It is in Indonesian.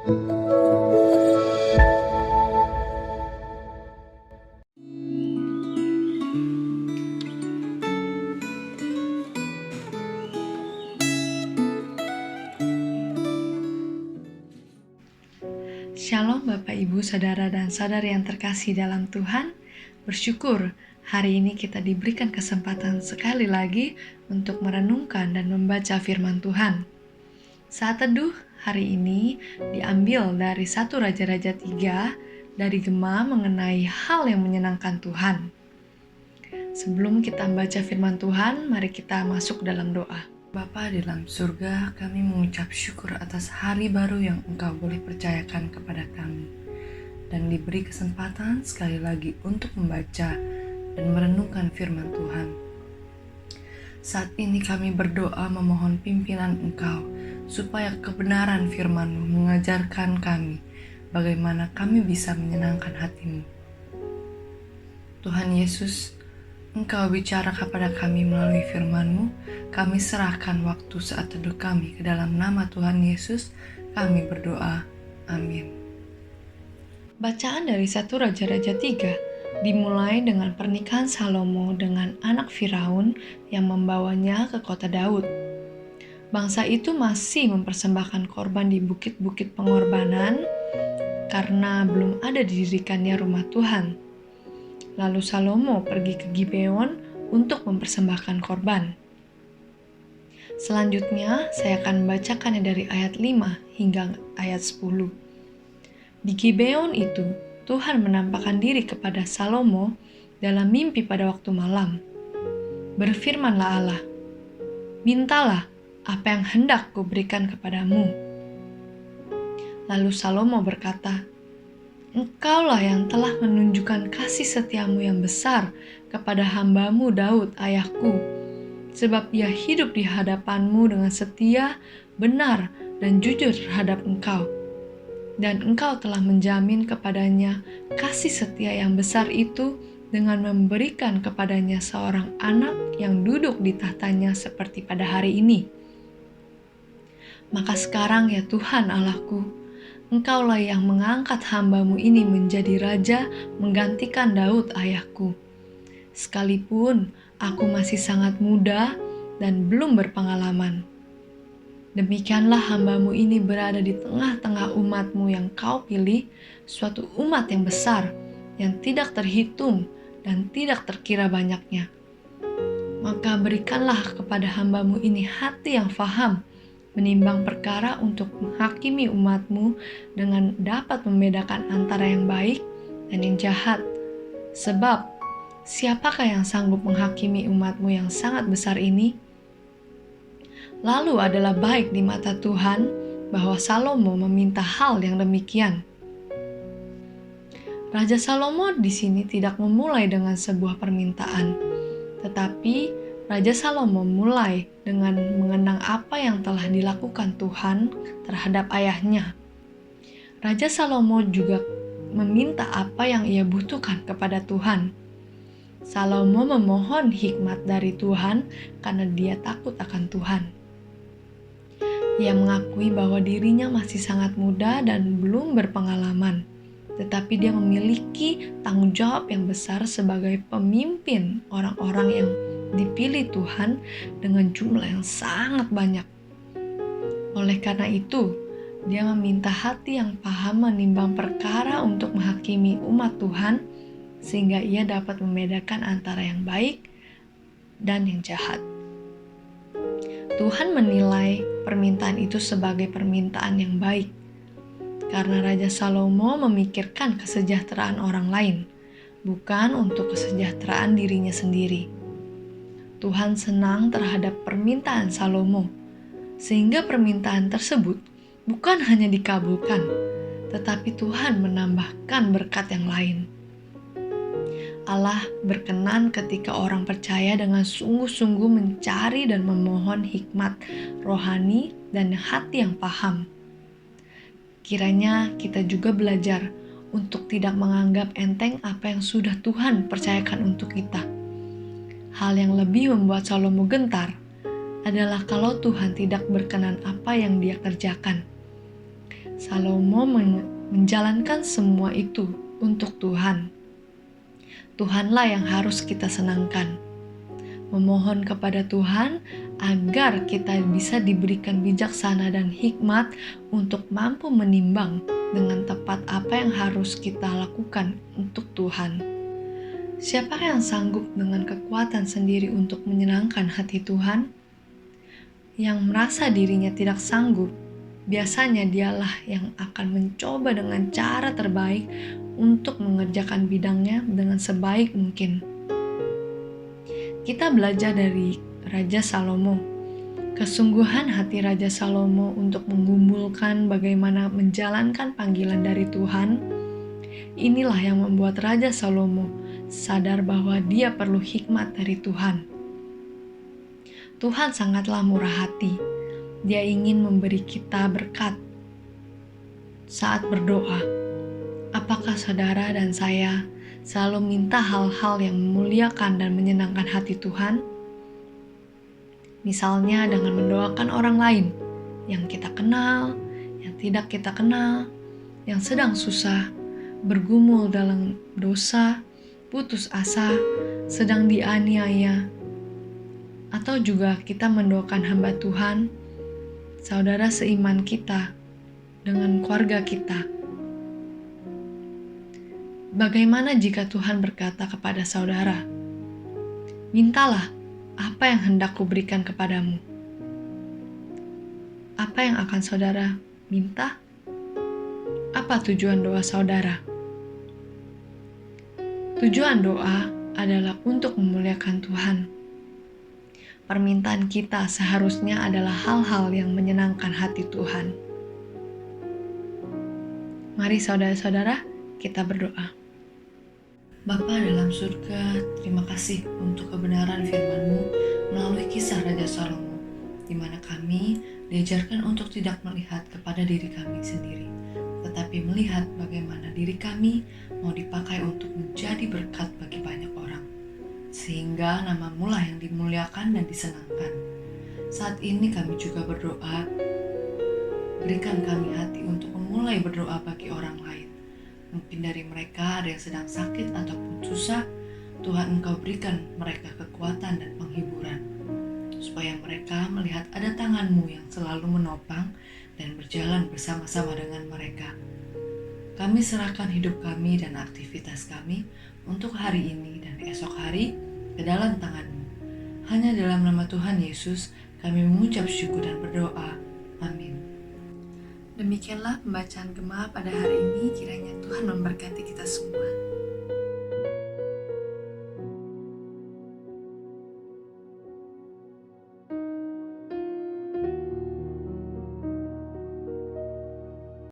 Shalom Bapak Ibu, Saudara dan Saudari yang terkasih dalam Tuhan. Bersyukur hari ini kita diberikan kesempatan sekali lagi untuk merenungkan dan membaca firman Tuhan. Saat teduh hari ini diambil dari 1 Raja-Raja 3 dari Gema mengenai hal yang menyenangkan Tuhan. Sebelum kita membaca firman Tuhan, mari kita masuk dalam doa. Bapa di dalam surga, kami mengucap syukur atas hari baru yang Engkau boleh percayakan kepada kami. Dan diberi kesempatan sekali lagi untuk membaca dan merenungkan firman Tuhan. Saat ini kami berdoa memohon pimpinan Engkau, supaya kebenaran firman-Mu mengajarkan kami bagaimana kami bisa menyenangkan hati-Mu. Tuhan Yesus, Engkau bicara kepada kami melalui firman-Mu, kami serahkan waktu saat teduh kami ke dalam nama Tuhan Yesus, kami berdoa. Amin. Bacaan dari 1 Raja-Raja 3 dimulai dengan pernikahan Salomo dengan anak Firaun yang membawanya ke kota Daud. Bangsa itu masih mempersembahkan korban di bukit-bukit pengorbanan karena belum ada didirikannya rumah Tuhan. Lalu Salomo pergi ke Gibeon untuk mempersembahkan korban. Selanjutnya, saya akan membacakannya dari ayat 5 hingga ayat 10. Di Gibeon itu, Tuhan menampakkan diri kepada Salomo dalam mimpi pada waktu malam. Berfirmanlah Allah, "Mintalah apa yang hendak kuberikan kepadamu." Lalu Salomo berkata, "Engkaulah yang telah menunjukkan kasih setiamu yang besar kepada hamba-Mu Daud ayahku, sebab ia hidup di hadapan-Mu dengan setia, benar, dan jujur terhadap Engkau. Dan Engkau telah menjamin kepadanya kasih setia yang besar itu dengan memberikan kepadanya seorang anak yang duduk di tahtanya seperti pada hari ini. Maka sekarang ya Tuhan Allahku, Engkaulah yang mengangkat hamba-Mu ini menjadi raja menggantikan Daud ayahku. Sekalipun aku masih sangat muda dan belum berpengalaman. Demikianlah hamba-Mu ini berada di tengah-tengah umat-Mu yang Kau pilih, suatu umat yang besar, yang tidak terhitung dan tidak terkira banyaknya. Maka berikanlah kepada hamba-Mu ini hati yang faham, menimbang perkara untuk menghakimi umat-Mu dengan dapat membedakan antara yang baik dan yang jahat. Sebab, siapakah yang sanggup menghakimi umat-Mu yang sangat besar ini? Lalu adalah baik di mata Tuhan bahwa Salomo meminta hal yang demikian. Raja Salomo di sini tidak memulai dengan sebuah permintaan, tetapi Raja Salomo mulai dengan mengenang apa yang telah dilakukan Tuhan terhadap ayahnya. Raja Salomo juga meminta apa yang ia butuhkan kepada Tuhan. Salomo memohon hikmat dari Tuhan karena dia takut akan Tuhan. Ia mengakui bahwa dirinya masih sangat muda dan belum berpengalaman, tetapi dia memiliki tanggung jawab yang besar sebagai pemimpin orang-orang yang dipilih Tuhan dengan jumlah yang sangat banyak. Oleh karena itu, dia meminta hati yang paham menimbang perkara untuk menghakimi umat Tuhan, sehingga ia dapat membedakan antara yang baik dan yang jahat. Tuhan menilai permintaan itu sebagai permintaan yang baik, karena Raja Salomo memikirkan kesejahteraan orang lain, bukan untuk kesejahteraan dirinya sendiri. Tuhan senang terhadap permintaan Salomo, sehingga permintaan tersebut bukan hanya dikabulkan, tetapi Tuhan menambahkan berkat yang lain. Allah berkenan ketika orang percaya dengan sungguh-sungguh mencari dan memohon hikmat rohani dan hati yang paham. Kiranya kita juga belajar untuk tidak menganggap enteng apa yang sudah Tuhan percayakan untuk kita. Hal yang lebih membuat Salomo gentar adalah kalau Tuhan tidak berkenan apa yang dia kerjakan. Salomo menjalankan semua itu untuk Tuhan. Tuhanlah yang harus kita senangkan. Memohon kepada Tuhan agar kita bisa diberikan bijaksana dan hikmat untuk mampu menimbang dengan tepat apa yang harus kita lakukan untuk Tuhan. Siapa yang sanggup dengan kekuatan sendiri untuk menyenangkan hati Tuhan? Yang merasa dirinya tidak sanggup, biasanya dialah yang akan mencoba dengan cara terbaik untuk mengerjakan bidangnya dengan sebaik mungkin. Kita belajar dari Raja Salomo. Kesungguhan hati Raja Salomo untuk menggumulkan bagaimana menjalankan panggilan dari Tuhan, inilah yang membuat Raja Salomo sadar bahwa dia perlu hikmat dari Tuhan. Tuhan sangatlah murah hati. Dia ingin memberi kita berkat saat berdoa. Apakah saudara dan saya selalu minta hal-hal yang memuliakan dan menyenangkan hati Tuhan? Misalnya dengan mendoakan orang lain yang kita kenal, yang tidak kita kenal, yang sedang susah, bergumul dalam dosa, putus asa, sedang dianiaya, atau juga kita mendoakan hamba Tuhan, saudara seiman kita, dengan keluarga kita. Bagaimana jika Tuhan berkata kepada saudara, "Mintalah apa yang hendak kuberikan kepadamu." Apa yang akan saudara minta? Apa tujuan doa saudara? Tujuan doa adalah untuk memuliakan Tuhan. Permintaan kita seharusnya adalah hal-hal yang menyenangkan hati Tuhan. Mari saudara-saudara, kita berdoa. Bapa dalam surga, terima kasih untuk kebenaran firman-Mu melalui kisah Raja Salomo, di mana kami diajarkan untuk tidak melihat kepada diri kami sendiri, tetapi melihat bagaimana diri kami mau dipakai untuk menjadi berkat bagi banyak orang, sehingga nama-Mu lah yang dimuliakan dan disenangkan. Saat ini kami juga berdoa, berikan kami hati untuk memulai berdoa bagi orang lain. Mungkin dari mereka ada yang sedang sakit ataupun susah, Tuhan Engkau berikan mereka kekuatan dan penghiburan, supaya mereka melihat ada tangan-Mu yang selalu menopang dan berjalan bersama-sama dengan mereka. Kami serahkan hidup kami dan aktivitas kami untuk hari ini dan esok hari ke dalam tangan-Mu. Hanya dalam nama Tuhan Yesus kami mengucap syukur dan berdoa. Amin. Demikianlah pembacaan Gema pada hari ini, kiranya Tuhan memberkati kita semua.